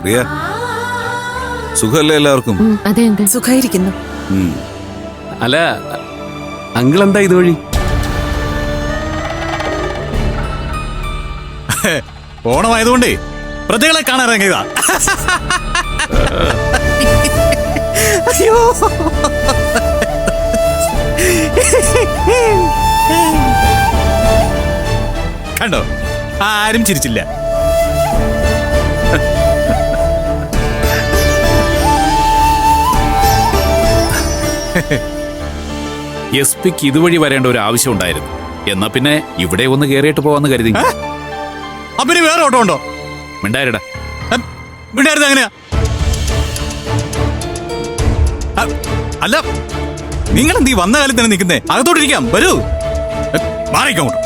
പ്രിയ, സുഖല്ലേ എല്ലാവർക്കും? അതെ അങ്കിൾ, സുഖായിരിക്കുന്നു. അല്ല, അങ്കിൾ എന്താ ഇതുവഴി? ഓണമായതുകൊണ്ടേ പ്രജകളെ കാണാൻ ഇറങ്ങിയതാ. അയ്യോ, കണ്ടോ, ആരും ചിരിച്ചില്ല. SP-ക്ക് ഇതുവഴി വരേണ്ട ഒരു ആവശ്യം ഉണ്ടായിരുന്നു. എന്നാ പിന്നെ ഇവിടെ ഒന്ന് കേറിയിട്ട് പോവാന്ന് കരുതി. അപ്പിന് വേറെ ഓട്ടോ ഉണ്ടോ? മിണ്ടായിരടാ. മിണ്ടായിരുന്നത് എങ്ങനെയാ? അല്ല, നിങ്ങൾ എന്ത് വന്ന കാലത്ത് തന്നെ നിൽക്കുന്നേ? അകത്തോട്ടിരിക്കാം, വരൂ. മാറിക്കോട്ട്.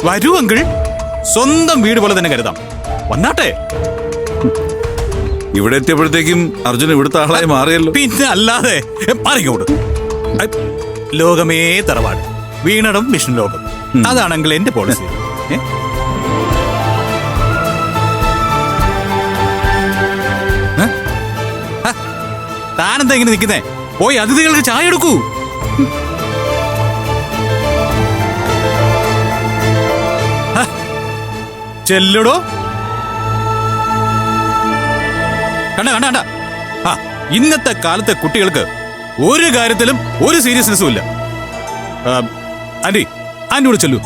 വരൂ അങ്കിൾ, സ്വന്തം വീട് പോലെ തന്നെ കരുതാം. വന്നാട്ടെ. ഇവിടെ എത്തിയപ്പോഴത്തേക്കും അർജുൻ ഇവിടുത്തെ ആളായി മാറിയല്ലോ. പിന്നെ അല്ലാതെ. മാറിക്കോട്ട്. ലോകമേ തറവാട്, വീണടം വിഷ്ണു ലോകം. അതാണെങ്കിൽ എന്റെ പോളിസി. താനെന്താ ഇങ്ങനെ നിൽക്കുന്നേ? പോയി അതിഥികൾക്ക് ചായ എടുക്കൂ. ചെല്ലടോ. കണ്ട കണ്ട കണ്ട. ഇന്നത്തെ കാലത്തെ കുട്ടികൾക്ക് ഒരു കാര്യത്തിലും ഒരു സീരിയസ്നെസ്സും ഇല്ല. ആന്റി, ആന്റിയോട് ചെല്ലൂ,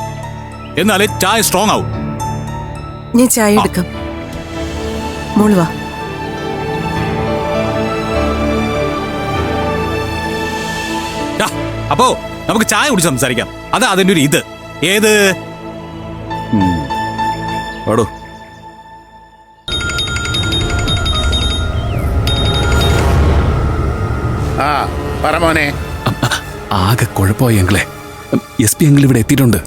എന്നാലേ ചായ സ്ട്രോങ് ആവും. ഞാൻ ചായ എടുക്കാം. മോള് വാ. അപ്പോ നമുക്ക് ചായ കുടിച്ച് സംസാരിക്കാം. അതാ അതിന്റെ ഒരു ഇത്. ഏത്? പാടോ. പറമോനെ. ആകെ കുഴപ്പമായി അങ്കിളെ. SP അങ്കിൾ ഇവിടെ എത്തിയിട്ടുണ്ട്.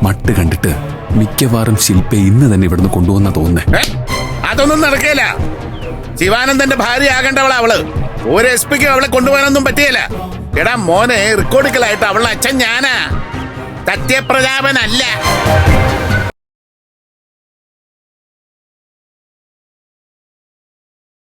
മട്ട് കണ്ടിട്ട് മിക്കവാറും ശില്പ ഇന്ന് തന്നെ ഇവിടുന്ന് കൊണ്ടുവന്നാ തോന്നുന്നേ. അതൊന്നും നടക്കില്ല. ശിവാനന്ദന്റെ ഭാര്യ ആകേണ്ടവളാ അവള്. ഒരു SP-ക്ക് അവളെ കൊണ്ടുപോകാനൊന്നും പറ്റിയല്ല. എടാ മോനെ, റെക്കോർഡിക്കലായിട്ട് അവളുടെ അച്ഛൻ ഞാനാ, സത്യപ്രതാപനല്ല.